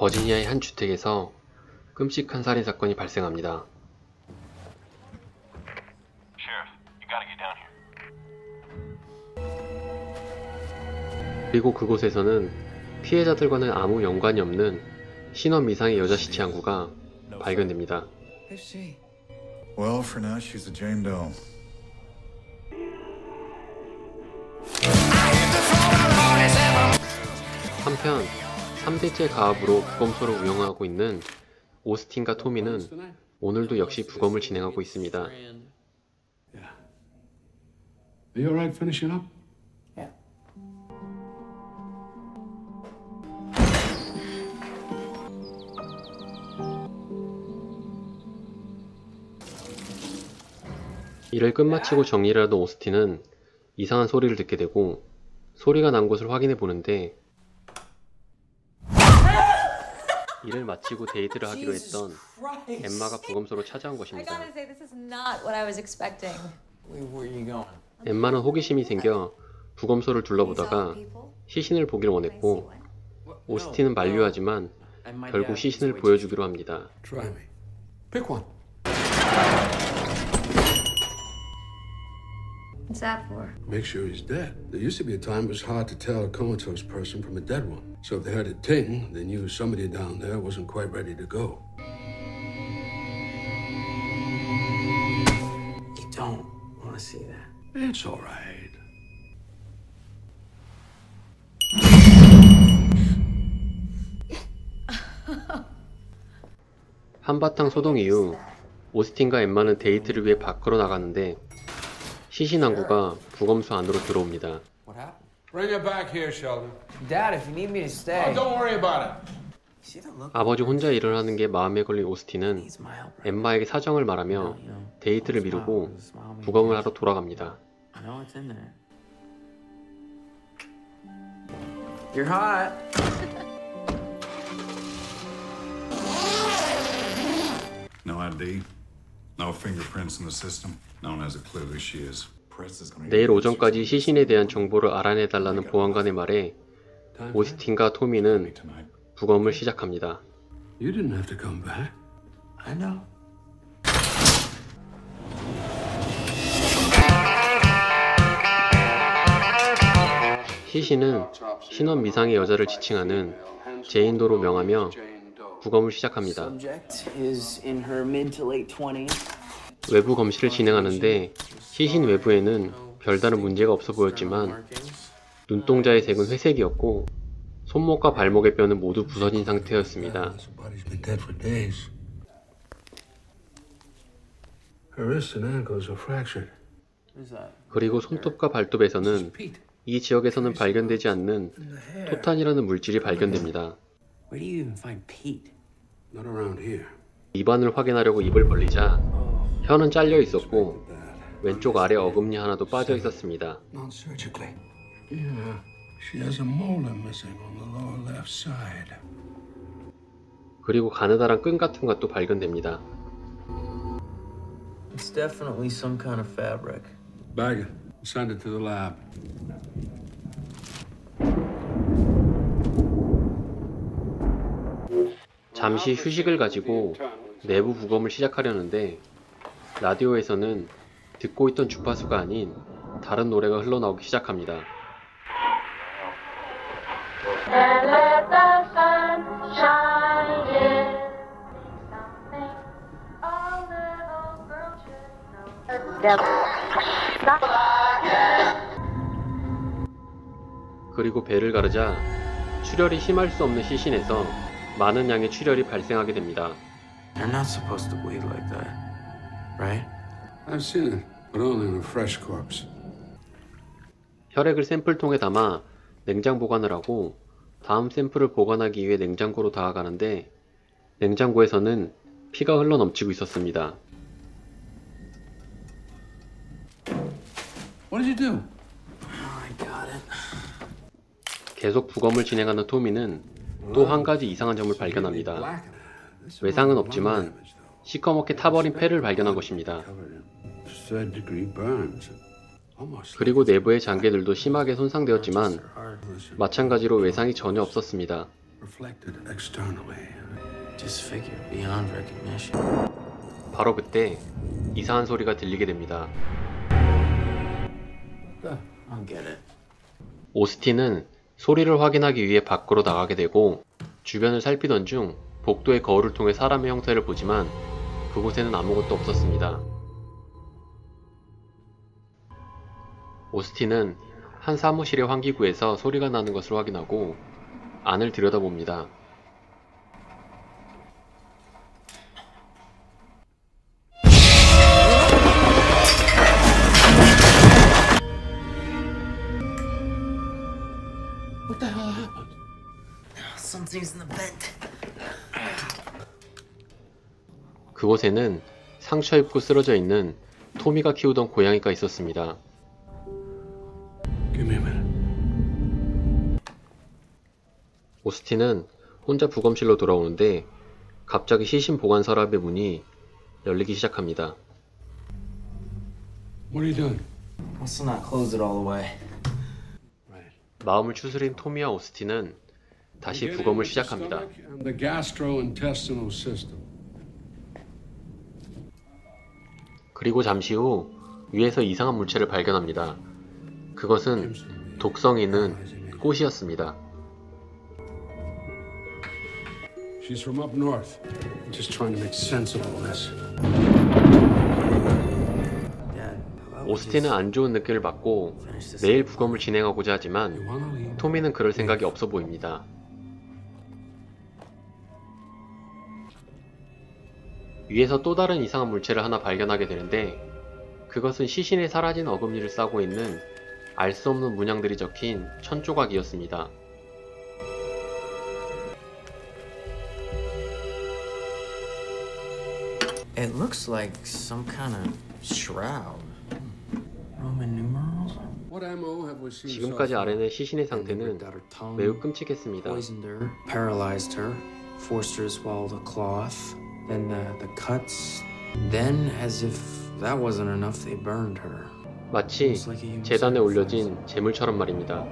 버지니아의 한 주택에서 끔찍한 살인사건이 발생합니다. 그리고 그곳에서는 피해자들과는 아무 연관이 없는 신원 미상의 여자 시체 한 구가 발견됩니다. Well, for now, she's a Jane Doe. 한편 3대째 가압으로 부검소를 운영하고 있는 오스틴과 토미는 오늘도 역시 부검을 진행하고 있습니다. Are you alright finishing up? Yeah. 일을 끝마치고 정리를 하던 오스틴은 이상한 소리를 듣게 되고 소리가 난 곳을 확인해 보는데 일을 마치고 데이트를 하기로 했던 엠마가 부검소로 찾아온 것입니다. 엠마는 호기심이 생겨 부검소를 둘러보다가 시신을 보기를 원했고 오스틴은 만류하지만 결국 시신을 보여주기로 합니다. Try me. Pick one. What's that for? Make sure he's dead. There used to be a time it was hard to tell a comatose person from a dead one. So if they heard it ting, they knew somebody down there wasn't quite ready to go. You don't want to see that. It's all right. 한바탕 소동 이후 오스틴과 엠마는 데이트를 위해 밖으로 나가는데 시신 한 구가 부검소 안으로 들어옵니다. What happened? Bring her back here, Sheldon. Dad, if you need me to stay. Oh, don't worry about it. See the look? 아버지 혼자 일을 하는 게 마음에 걸린 오스틴은 Needs my help. 엠마에게 사정을 말하며 데이트를 미루고 부검을 하러 돌아갑니다. I know it's in there. You're hot. No ID, no fingerprints in the system. No one has a clue who she is. Press is gonna. 내일 오전까지 시신에 대한 정보를 알아내달라는 보안관의 말에 오스틴과 토미는 Tonight. 부검을 시작합니다. You didn't have to come back. I know. 시신은 신원 미상의 여자를 지칭하는 제인도로 명하며 부검을 시작합니다. Subject is in her mid to late 20s. 외부 검시를 진행하는데 시신 외부에는 별다른 문제가 없어 보였지만 눈동자의 색은 회색이었고 손목과 발목의 뼈는 모두 부서진 상태였습니다. The body's been dead for days. Her wrists and ankles are fractured. Who's that? 그리고 손톱과 발톱에서는 Pete. 이 지역에서는 발견되지 않는 토탄이라는 물질이 발견됩니다. Where do you even find Pete? Not around here. 입안을 확인하려고 입을 벌리자 혀는 잘려 있었고 왼쪽 아래 어금니 하나도 빠져 있었습니다. Non-surgically. Yeah. She has a molar missing on the lower left side. 그리고 가느다란 끈 같은 것도 발견됩니다. It's definitely some kind of fabric. Bag it. Send it to the lab. 잠시 휴식을 가지고 내부 부검을 시작하려는데 라디오에서는 듣고 있던 주파수가 아닌 다른 노래가 흘러나오기 시작합니다. And let the sun shine in. Something a little girl should know. 그리고 배를 가르자 출혈이 심할 수 없는 시신에서 많은 양의 출혈이 발생하게 됩니다. They're not supposed to bleed like that, right? I've seen it, but only in a fresh corpse. 혈액을 샘플통에 담아 냉장 보관을 하고 다음 샘플을 보관하기 위해 냉장고로 다가가는데 냉장고에서는 피가 흘러 넘치고 있었습니다. What did you do? I got it. 계속 부검을 진행하는 토미는 또 한 가지 이상한 점을 발견합니다. 외상은 없지만 시커멓게 타버린 폐를 발견한 것입니다. Third-degree burns. 그리고 내부의 장계들도 심하게 손상되었지만 마찬가지로 외상이 전혀 없었습니다. reflected externally. Disfigured beyond recognition. 바로 그때 이상한 소리가 들리게 됩니다. I'll get it. 오스틴은 소리를 확인하기 위해 밖으로 나가게 되고 주변을 살피던 중 복도의 거울을 통해 사람의 형태를 보지만 그곳에는 아무것도 없었습니다. 오스틴은 한 사무실의 환기구에서 소리가 나는 것을 확인하고 안을 들여다봅니다. What the hell happened? Something's in the vent. 그곳에는 상처 입고 쓰러져 있는 토미가 키우던 고양이가 있었습니다. Give me a minute. 오스틴은 혼자 부검실로 돌아오는데 갑자기 시신 보관 서랍의 문이 열리기 시작합니다. What are you doing? Let's not close it all the way. Right. 마음을 추스린 토미와 오스틴은 다시 부검을 시작합니다. And the gastrointestinal system. 그리고 잠시 후 위에서 이상한 물체를 발견합니다. 그것은 독성이 있는 꽃이었습니다. She's from up north. I'm just trying to make sense of all this. Dad, how about we 오스틴은 just 안 좋은 느낌을 받고 finish this? 내일 부검을 진행하고자 You 하지만 wanna leave? 토미는 그럴 생각이 없어 보입니다. 위에서 또 다른 이상한 물체를 하나 발견하게 되는데 그것은 시신에 사라진 어금니를 싸고 있는 알 수 없는 문양들이 적힌 천조각이었습니다. It looks like some kind of shroud. Roman numerals? What ammo have we seen? 지금까지 아렌의 시신의 상태는 Ripped out her tongue, 매우 끔찍했습니다. poisoned her, paralyzed her, forced her to swallow the cloth, then the cuts. Then, as if that wasn't enough, they burned her. 마치 재단에 올려진 재물처럼 말입니다.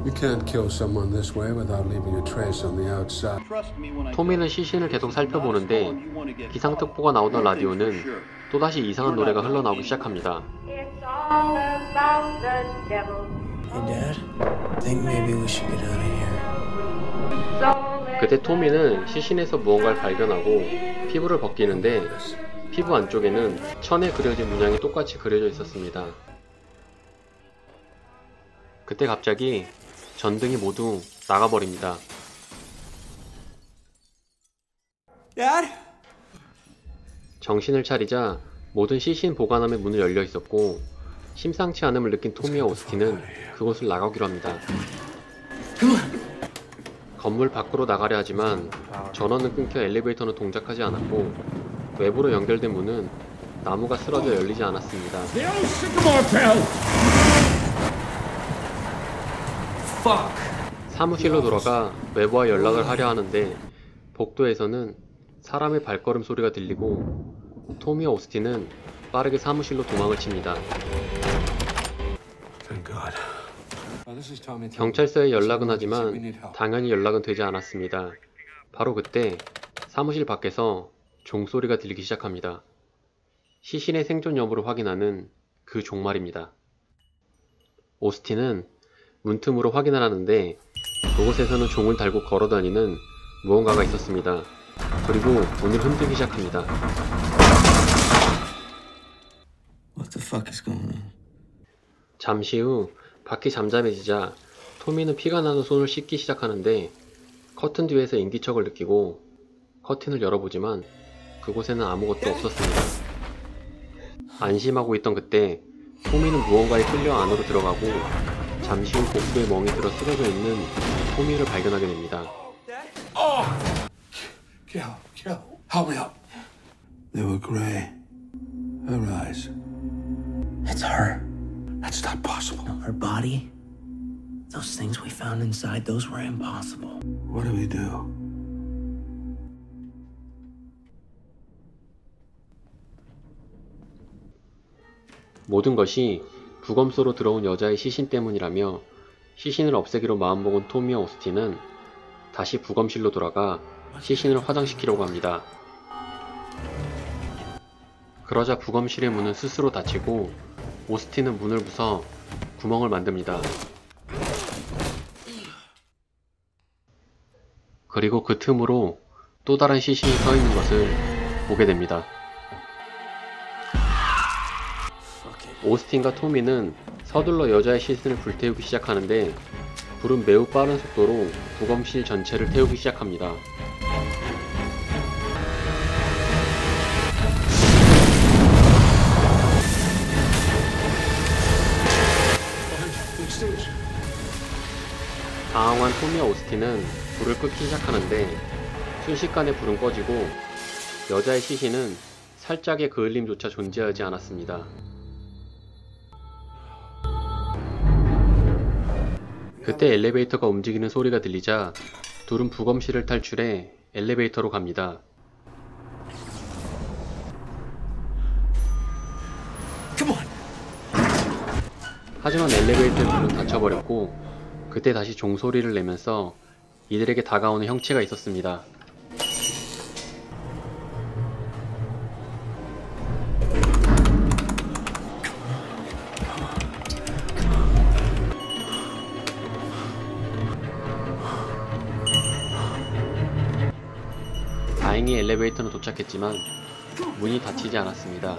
You can't kill someone this way without leaving a trace on the outside. 토미는 시신을 계속 살펴보는데 기상특보가 나오던 라디오는 또다시 이상한 노래가 흘러나오기 시작합니다. It's all about the devil. Hey, Dad. I think maybe we should get out of here. So let 그때 토미는 시신에서 무언가를 발견하고 피부를 벗기는데 피부 안쪽에는 천에 그려진 문양이 똑같이 그려져 있었습니다. 그때 갑자기 전등이 모두 나가버립니다. Dad? 정신을 차리자 모든 시신 보관함의 문이 열려 있었고 심상치 않음을 느낀 토미와 오스틴은 그곳을 나가기로 합니다. 건물 밖으로 나가려 하지만 전원은 끊겨 엘리베이터는 동작하지 않았고 외부로 연결된 문은 나무가 쓰러져 열리지 않았습니다. Fuck! 사무실로 돌아가 외부와 연락을 하려 하는데 복도에서는 사람의 발걸음 소리가 들리고 토미와 오스틴은 빠르게 사무실로 도망을 칩니다. Thank God. This is Tommy. 경찰서에 연락은 하지만 당연히 연락은 되지 않았습니다. 바로 그때 사무실 밖에서 종소리가 들리기 시작합니다. 시신의 생존 여부를 확인하는 그 종말입니다. 오스틴은 문틈으로 확인을 하는데 그곳에서는 종을 달고 걸어다니는 무언가가 있었습니다. 그리고 문을 흔들기 시작합니다. What the fuck is going on? 잠시 후 밖이 잠잠해지자 토미는 피가 나는 손을 씻기 시작하는데 커튼 뒤에서 인기척을 느끼고 커튼을 열어보지만 그곳에는 아무것도 없었습니다. 안심하고 있던 그때 토미는 무언가에 끌려 안으로 들어가고 잠시 후 복도에 멍이 들어 쓰러져 있는 토미를 발견하게 됩니다. Kill. Help me up. They were gray. Her eyes. It's her. That's not possible. Her body? Those things we found inside, those were impossible. What do we do? 모든 것이 부검소로 들어온 여자의 시신 때문이라며 시신을 없애기로 마음먹은 토미와 오스틴은 다시 부검실로 돌아가 시신을 화장시키려고 합니다. 그러자 부검실의 문은 스스로 닫히고 오스틴은 문을 부숴 구멍을 만듭니다. 그리고 그 틈으로 또 다른 시신이 서 있는 것을 보게 됩니다. 오스틴과 토미는 서둘러 여자의 시신을 불태우기 시작하는데 불은 매우 빠른 속도로 부검실 전체를 태우기 시작합니다. 당황한 토미와 오스틴은 불을 끄기 시작하는데 순식간에 불은 꺼지고 여자의 시신은 살짝의 그을림조차 존재하지 않았습니다. 그때 엘리베이터가 움직이는 소리가 들리자 둘은 부검실을 탈출해 엘리베이터로 갑니다. 하지만 엘리베이터의 문은 닫혀버렸고 그때 다시 종소리를 내면서 이들에게 다가오는 형체가 있었습니다. 다행히 엘리베이터는 도착했지만 문이 닫히지 않았습니다.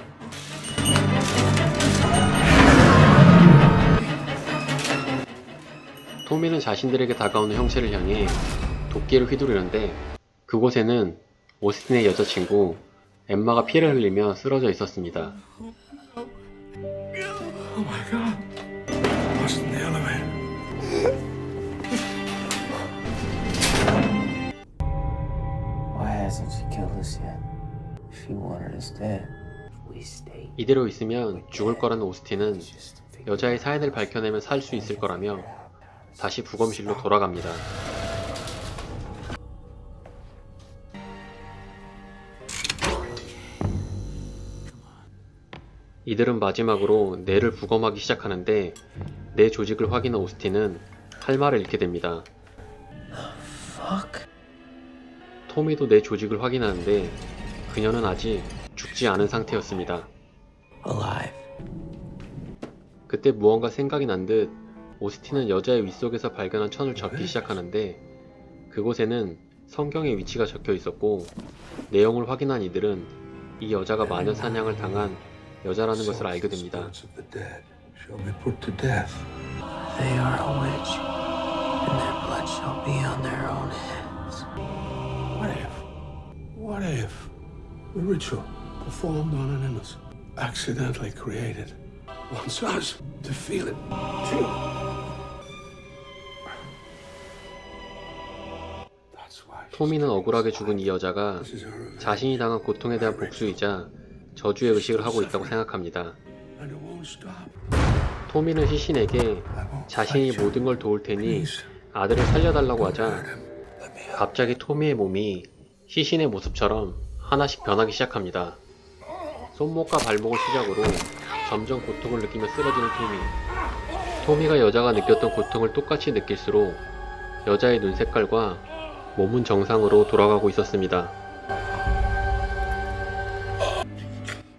토미는 자신들에게 다가오는 형체를 향해 도끼를 휘두르는데 그곳에는 오스틴의 여자친구 엠마가 피를 흘리며 쓰러져 있었습니다. Oh my God. Lost in the elevator. Why hasn't she killed us yet? She wanted us dead. We stay. 이대로 있으면 죽을 거라는 오스틴은 여자의 사연을 밝혀내면 살 수 있을 거라며 다시 부검실로 돌아갑니다. 이들은 마지막으로 뇌를 부검하기 시작하는데 뇌 조직을 확인한 오스틴은 할 말을 잃게 됩니다. 토미도 뇌 조직을 확인하는데 그녀는 아직 죽지 않은 상태였습니다. 그때 무언가 생각이 난 듯 오스틴은 여자의 윗속에서 발견한 천을 접기 시작하는데 그곳에는 성경의 위치가 적혀 있었고 내용을 확인한 이들은 이 여자가 마녀 사냥을 당한 여자라는 것을 알게 됩니다. They are a witch, and their blood shall be on their own heads. What if the ritual performed on an innocent, accidentally created, wants us to feel it too? 토미는 억울하게 죽은 이 여자가 자신이 당한 고통에 대한 복수이자 저주의 의식을 하고 있다고 생각합니다. 토미는 시신에게 자신이 모든 걸 도울 테니 아들을 살려달라고 하자 갑자기 토미의 몸이 시신의 모습처럼 하나씩 변하기 시작합니다. 손목과 발목을 시작으로 점점 고통을 느끼며 쓰러지는 토미가 여자가 느꼈던 고통을 똑같이 느낄수록 여자의 눈 색깔과 몸은 정상으로 돌아가고 있었습니다.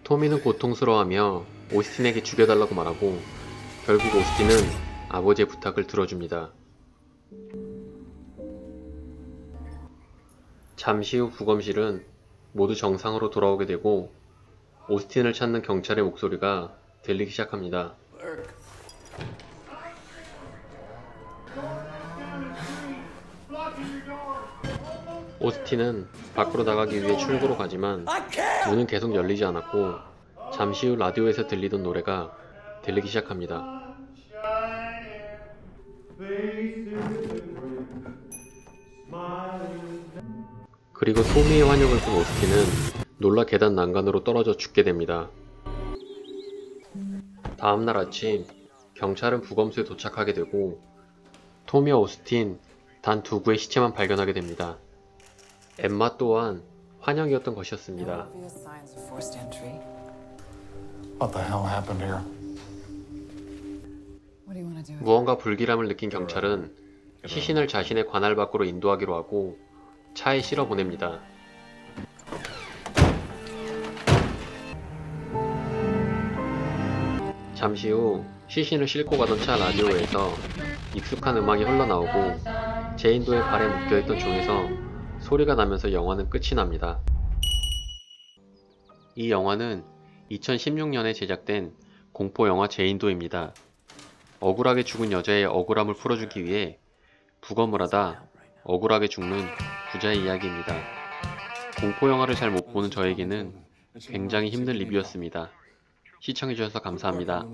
토미는 고통스러워하며 오스틴에게 죽여달라고 말하고 결국 오스틴은 아버지의 부탁을 들어줍니다. 잠시 후 부검실은 모두 정상으로 돌아오게 되고 오스틴을 찾는 경찰의 목소리가 들리기 시작합니다. 오스틴은 밖으로 나가기 위해 출구로 가지만 문은 계속 열리지 않았고 잠시 후 라디오에서 들리던 노래가 들리기 시작합니다. 그리고 토미의 환영을 본 오스틴은 놀라 계단 난간으로 떨어져 죽게 됩니다. 다음날 아침 경찰은 부검소에 도착하게 되고 토미와 오스틴 단 두 구의 시체만 발견하게 됩니다. 엠마 또한 환영이었던 것이었습니다. What the hell happened here? 무언가 불길함을 느낀 경찰은 시신을 자신의 관할 밖으로 인도하기로 하고 차에 실어 보냅니다. 잠시 후 시신을 싣고 가던 차 라디오에서 익숙한 음악이 흘러나오고 제인도의 발에 묶여있던 종에서 소리가 나면서 영화는 끝이 납니다. 이 영화는 2016년에 제작된 공포영화 제인도입니다. 억울하게 죽은 여자의 억울함을 풀어주기 위해 부검을 하다 억울하게 죽는 부자의 이야기입니다. 공포영화를 잘 못 보는 저에게는 굉장히 힘든 리뷰였습니다. 시청해주셔서 감사합니다.